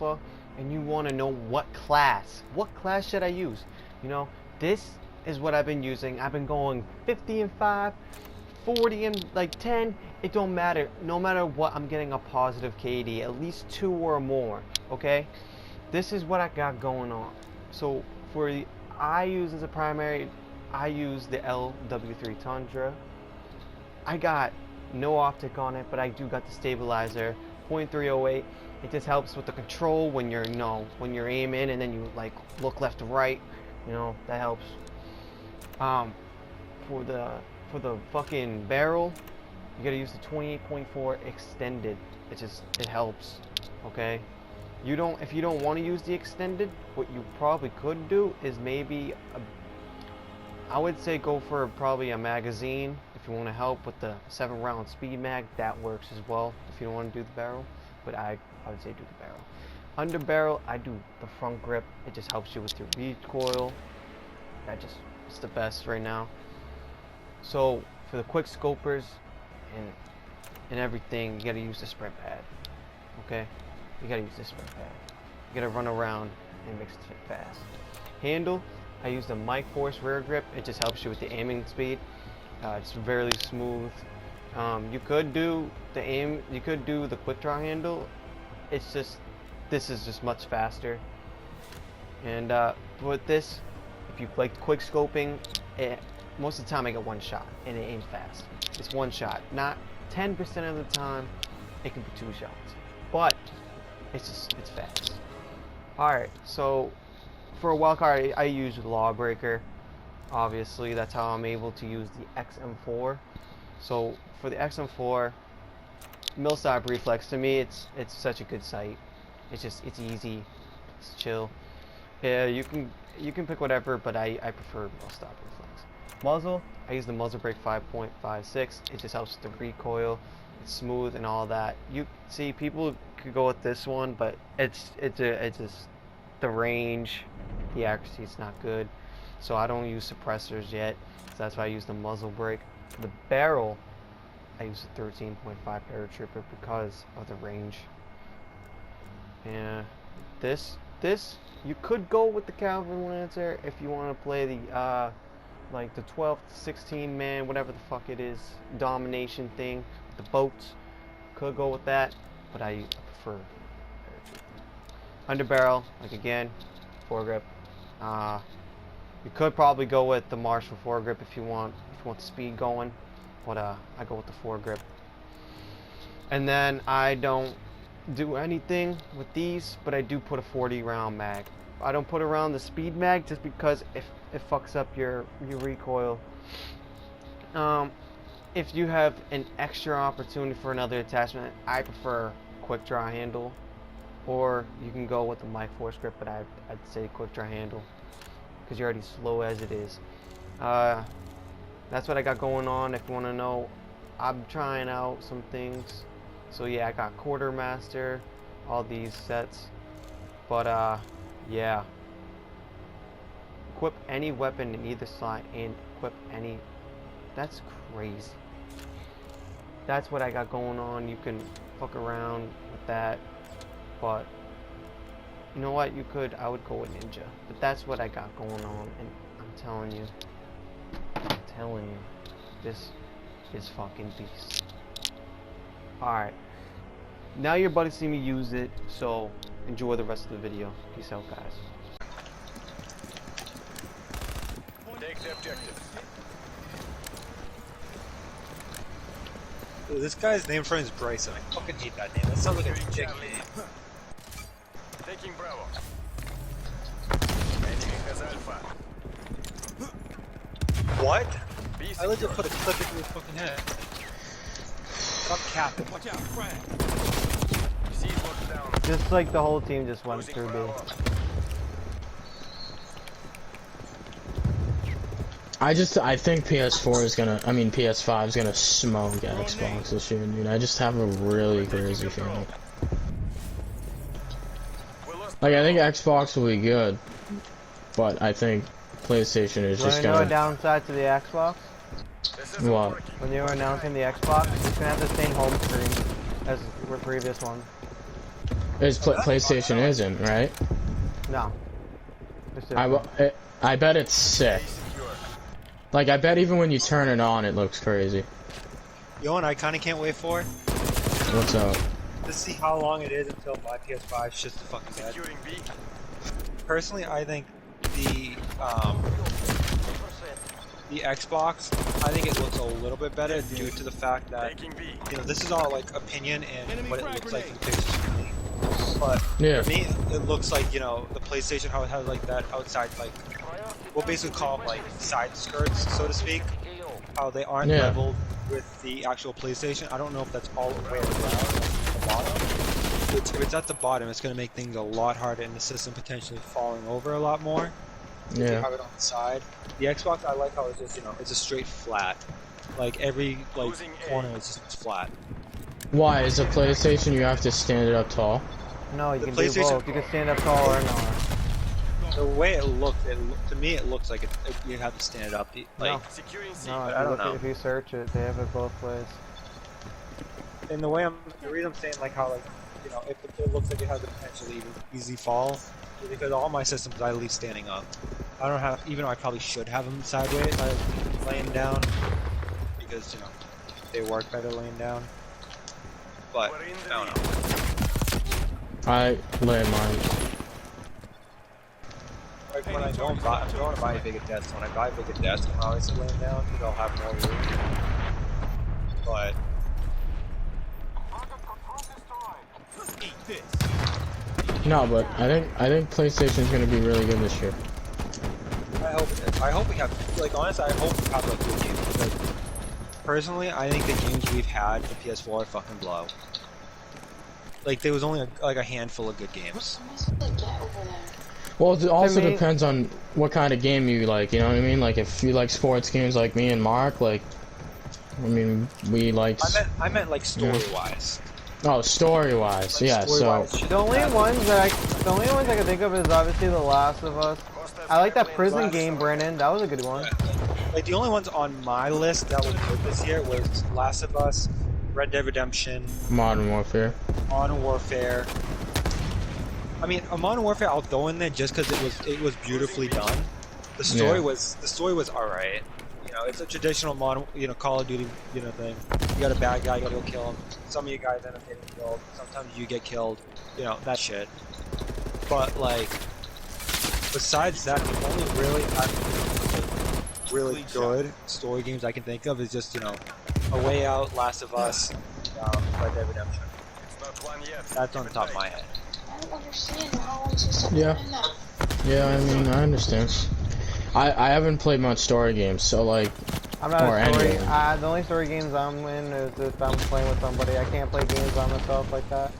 alpha and you want to know what class should I use, you know, this is what I've been using. I've been going 50 and 5, 40 and like 10. It don't matter. No matter what, I'm getting a positive KD, at least 2 or more. Okay, this is what I got going on. So for the I use as a primary, I use the LW3 Tundra. I got no optic on it, but I do got the stabilizer 0.308. It just helps with the control when you're, you know, when you're aiming and then you like look left to right, you know, that helps. For the fucking barrel, you gotta use the 28.4 extended. It helps. Okay, if you don't want to use the extended, what you probably could do is maybe I would say go for probably a magazine if you want to help with the 7-round speed mag. That works as well if you don't want to do the barrel, but I would say do the barrel. Under barrel, I do the front grip. It just helps you with your recoil. It's the best right now. So for the quick scopers and everything, you gotta use the sprint pad. Okay, you gotta use the sprint pad. You gotta run around and make it fit fast. Handle, I use the Mike Force rear grip. It just helps you with the aiming speed. It's very smooth. You could do the quick draw handle. It's just, this is just much faster. And with this, if you like quick scoping, most of the time I get one shot and it aims fast. It's one shot. Not 10% of the time, it can be 2 shots. But it's fast. Alright, so for a wildcard, I use Lawbreaker. Obviously, that's how I'm able to use the XM4. So for the XM4, Millstop Reflex, to me, it's such a good sight. It's easy, it's chill. Yeah, you can pick whatever, but I prefer Millstop Reflex. Muzzle, I use the Muzzle Brake 5.56. It just helps with the recoil. It's smooth and all that. You see, people could go with this one, but it's just the range, the accuracy is not good. So I don't use suppressors yet. So that's why I use the Muzzle Brake. For the barrel, I use the 13.5 Paratrooper because of the range. And this you could go with the Calvin Lancer if you want to play the like the 12 to 16 man, whatever the fuck it is, domination thing, the boats. Could go with that, but I prefer under barrel, like again, foregrip. You could probably go with the Marshall foregrip if you want the speed going, but I go with the foregrip. And then I don't do anything with these, but I do put a 40 round mag. I don't put around the speed mag just because if it fucks up your recoil. If you have an extra opportunity for another attachment, I prefer quick draw handle, or you can go with the Mike Force grip, but I'd say quick draw handle because you're already slow as it is. That's what I got going on. If you want to know, I'm trying out some things. So yeah, I got Quartermaster, all these sets, but yeah, equip any weapon in either slot and equip any. That's crazy. That's what I got going on. You can fuck around with that, but you know what, I would go with Ninja, but that's what I got going on. And I'm telling you, this is fucking beast. Alright, now your buddies see me use it, so enjoy the rest of the video. Peace out, guys. Take the objective. Dude, this guy's name frame is Bryson. I fucking hate that name. That sounds like a chick name. Taking Bravo. Enemy has Alpha. What? Be I legit secure. put a clip into his fucking head. Stop capping. Watch out, Frank. Seize locked down. Just like the whole team just went Losing through B. Bravo. I think PS4 is gonna, PS5 is gonna smoke Xbox this year, dude. I just have a really crazy feeling. Like, I think Xbox will be good, but I think PlayStation is just You know a gonna... downside to the Xbox? This isn't What? working. When they were announcing the Xbox, it's gonna have the same home screen as the previous one. PlayStation isn't, right? No. It's I, different. w- I bet it's sick. Like, I bet even when you turn it on, it looks crazy. You know what I kind of can't wait for? What's up? To see how long it is until my PS5 shits the fucking bed. Securing B. Personally, I think the Xbox, I think it looks a little bit better due to the fact that, Taking B. you know, this is all like opinion and what it looks like in the pictures for me. But Yeah. for me, it looks like, you know, the PlayStation, how it has like that outside, like, we'll basically call them like side skirts, so to speak. How they aren't Yeah. leveled with the actual PlayStation. I don't know if that's all the way around, like the bottom. If it's at the bottom, it's going to make things a lot harder and the system potentially falling over a lot more. If you Yeah. have it on the side. The Xbox, I like how it's just, you know, it's a straight flat. Like every like Losing A. corner is just flat. Why? Is a PlayStation you have to stand it up tall? No, you The can do PlayStation- both. You can stand up tall or not. The way it looks, to me, it looks like you have to stand it up. Like, No. Securing C. No, I if don't you, look know. if you search it, they have it both ways. and the reason I'm saying like how like, you know, if it looks like it has a potentially easy fall, is because all my systems I leave standing up. I don't have, even though I probably should have them sideways, laying down, because, you know, they work better laying down. But We're in the I don't lead. know. I lay mine. Like when I go and buy, I'm going to buy a bigger desk. When I buy a bigger desk, I'm obviously laying down because I'll have more room. But No, but I think PlayStation's gonna be really good this year. I hope we have, like, honestly, I hope we have like good games because personally, I think the games we've had for PS4 fucking blow. Like there was only a handful of good games. Well, it also me- depends on what kind of game you like, you know what I mean? Like, if you like sports games like me and Mark, like, I mean, we like... I meant like story wise. Oh, story-wise, Like, yeah, so... story-wise, shit The only like that. ones I can think of is obviously The Last of Us. I like that prison game, Brennan. That was a good one. Like the only ones on my list that was good this year was Last of Us, Red Dead Redemption, Modern Warfare. Modern Warfare. I mean, Modern Warfare I'll throw in there just because it was beautifully done. The story Yeah. was alright. You know, it's a traditional modern, you know, Call of Duty, you know, thing. You got a bad guy, you gotta go kill him. Some of you guys end up getting killed. Sometimes you get killed. You know, that shit. But like, besides that, the only really good story games I can think of is just, you know, A Way Out, Last of Us, Red Dead Redemption. It's not one yet. That's on the top of my head. I don't understand how it's just Yeah. Yeah, I mean, I understand. I haven't played much story games, so like, I'm not Or a story. anything. The only story games I'm in is if I'm playing with somebody. I can't play games by myself like that.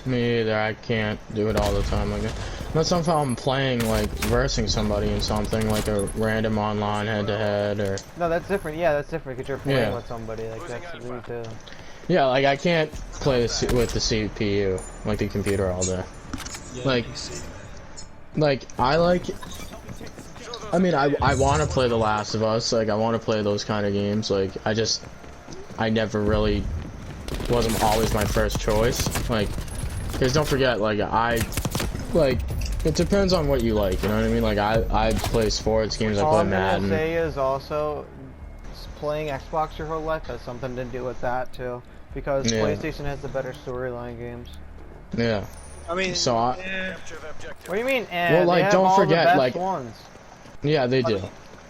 me either, I can't do it all the time like that. But sometimes I'm playing, like, versing somebody in something, like a random online head-to-head, or... No, that's different. Yeah, that's different because you're playing Yeah. with somebody. Like that's me too. Yeah, like, I can't play with the CPU, like the computer all day. Yeah, Like- you see. Like, I want to play The Last of Us, like, I want to play those kind of games, like, I never really, wasn't always my first choice, like, because don't forget, like, it depends on what you like, you know what I mean, like, I play sports games, I All play I'm gonna Madden. say is also playing Xbox your whole life has something to do with that too, because Yeah. PlayStation has the better storyline games. Yeah, I mean, So I- eh, Capture the objective. What do you mean? Well, like, they have don't all forget, the best like- ones. yeah, they do.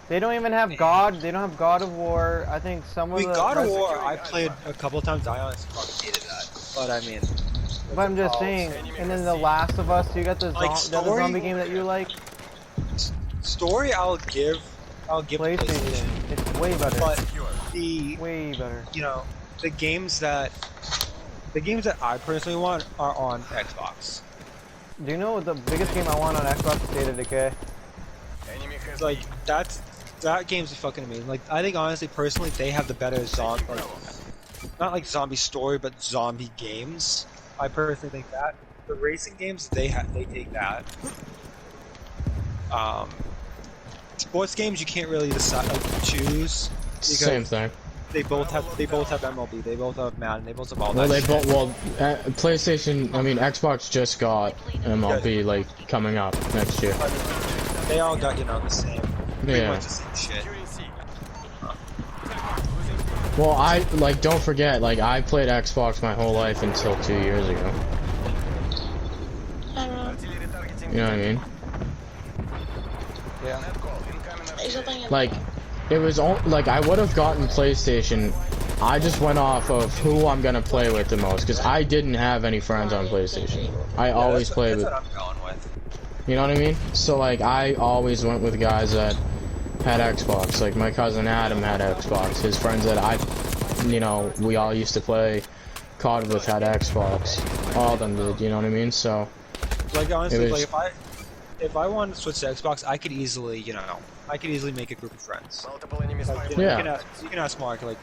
They don't even have God. They don't have God of War. I think some I of mean, the. God of War, I played a couple times. I honestly fucking hated that. But I mean, But I'm just saying. And then The Last of Us. You got the, Like, the other story- zombie game that you like. story I'll give PlayStation. PlayStation. It's way better. But the Way better. you know the games that I personally want are on Xbox. Do you know what the biggest game I want on Xbox is State of Decay? Enemy has Like that game's fucking amazing. Like I think honestly, personally, they have the better zombie, like, not like zombie story, but zombie games. I personally think that the racing games they take that. Sports games you can't really decide choose. Same thing. They both have MLB. They both have Madden. They both have all Well, that. they both. Well, PlayStation. I mean, Xbox just got MLB like coming up next year. They all got the same. Pretty Yeah. much the same shit. Well, I like. Don't forget, like I played Xbox my whole life until 2 years ago. I don't know. You know what I mean? Yeah. Is it like Like, it was like I would have gotten PlayStation. I just went off of who I'm gonna play with the most because I didn't have any friends on PlayStation. I always played with. That's what I'm going with. You know what I mean? So like I always went with guys that had Xbox. Like my cousin Adam had Xbox. His friends that we all used to play COD with had Xbox. All of them did. You know what I mean? So Like honestly, It was- like if I wanted to switch to Xbox, I could easily, make a group of friends. Multiple enemy Like, spy Yeah. you can ask Mark. Like,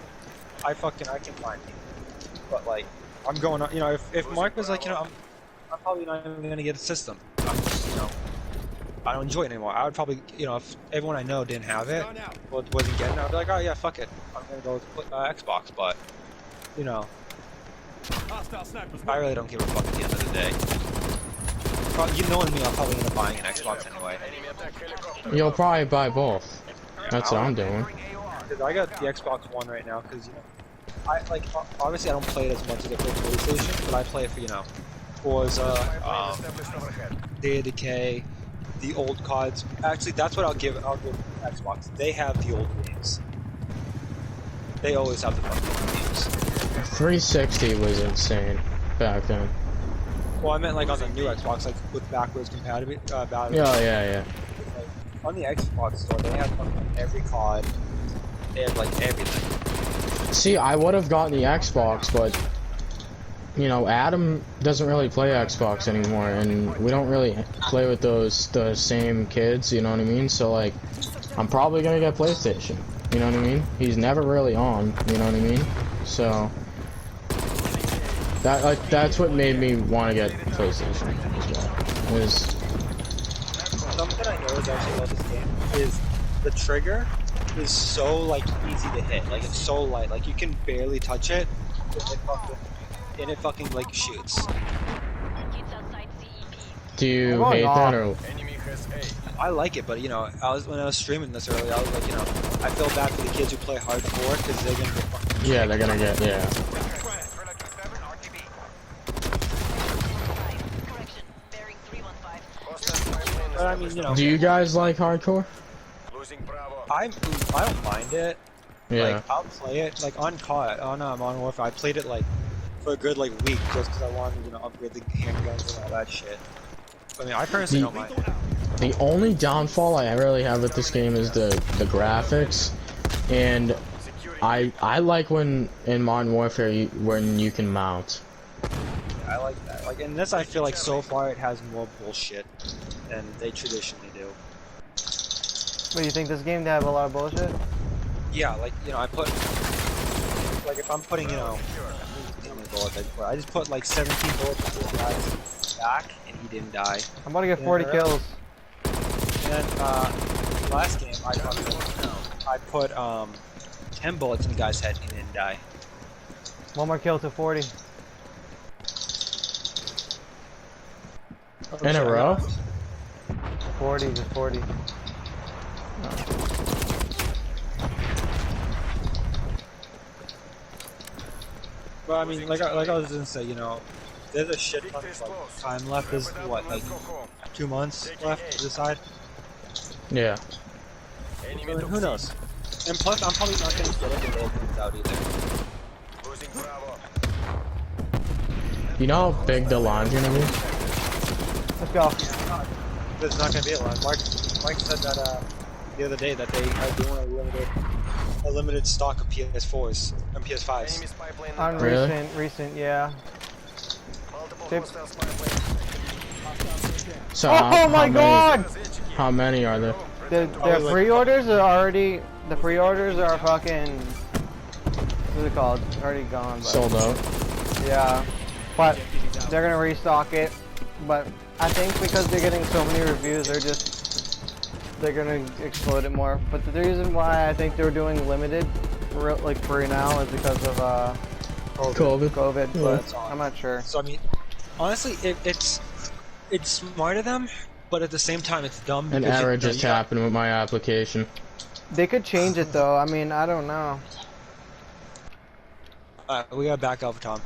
I can find people. But like, I'm going on. If Mark was like, I'm probably not even gonna get a system. I don't enjoy it anymore. I would probably, if everyone I know didn't have it, or wasn't getting it, I'd be like, oh yeah, fuck it, I'm gonna go with Xbox. But, I really don't give a fuck at the end of the day. Knowing me, I'll probably end up buying an Xbox anyway. enemy attack helicopter. you'll probably buy both. That's what I'm doing. Because I got the Xbox One right now, because, I obviously I don't play it as much as I play PlayStation, but I play it for, Forza, Established overhead. Day of Decay, the old CODs. Actually, that's what I'll give Xbox. They have the old games. They always have the fucking games. 360 was insane back then. Well, I meant like on the new Xbox, like with backwards compatibility. Yeah. On the Xbox store, they have fucking every COD. They have like everything. See, I would have gotten the Xbox, but Adam doesn't really play Xbox anymore, and we don't really play with the same kids. You know what I mean? So like, I'm probably gonna get PlayStation. You know what I mean? He's never really on. You know what I mean? So that's what made me want to get PlayStation as well. Was Something I noticed actually about this game is the trigger is so like easy to hit. Like it's so light. Like you can barely touch it, and it fucking like shoots. do you Come on, hate that or? Enemy has A. I like it, but when I was streaming this earlier, I was like, I feel bad for the kids who play hardcore because they're gonna get fucking. Yeah, they're gonna get But I mean, Do you guys like hardcore? Losing Bravo. I don't mind it. Yeah. Like I'll play it like on COD, on Modern Warfare. I played it like for a good like week just because I wanted to upgrade the handguns and all that shit. I mean, I personally don't mind it. The only downfall I really have with this game is the graphics, and I like when in Modern Warfare when you can mount. I like that. Like in this, I feel like so far it has more bullshit than they traditionally do. What do you think this game to have a lot of bullshit? Yeah, like I put like if I'm putting how many bullets I put? I just put like 17 bullets in this guy's back, and he didn't die. I'm about to get Yeah, 40 right. kills. And then last game I put 10 bullets in the guy's head, and he didn't die. One more kill to 40. In a row? 40 to 40. But I mean, like I was gonna say, there's a shit ton of time left. There's what, like 2 months left to decide. Yeah. Enemy I mean, took who C. knows? And plus, I'm probably not gonna get it when it comes out either. Losing Bravo. You know how big the line's gonna be? Let's go. There's not gonna be a lot. Mike said that the other day that they are doing a limited stock of PS4s and PS5s. Enemy spy plane. On Really? recent, yeah. Multiple Tip. hostile spy planes. So Oh my god! How many are there? The pre-orders are already, the pre-orders are fucking, what's it called? Already gone, but. Sold out. Yeah. But they're gonna restock it. But I think because they're getting so many reviews, they're gonna explode it more. But the reason why I think they're doing limited like free now is because of COVID. COVID, Yeah. but I'm not sure. So I mean, honestly, it's smart of them, but at the same time, it's dumb. An because error you just got- happened with my application. They could change it though. I mean, I don't know. we gotta back out for Tom.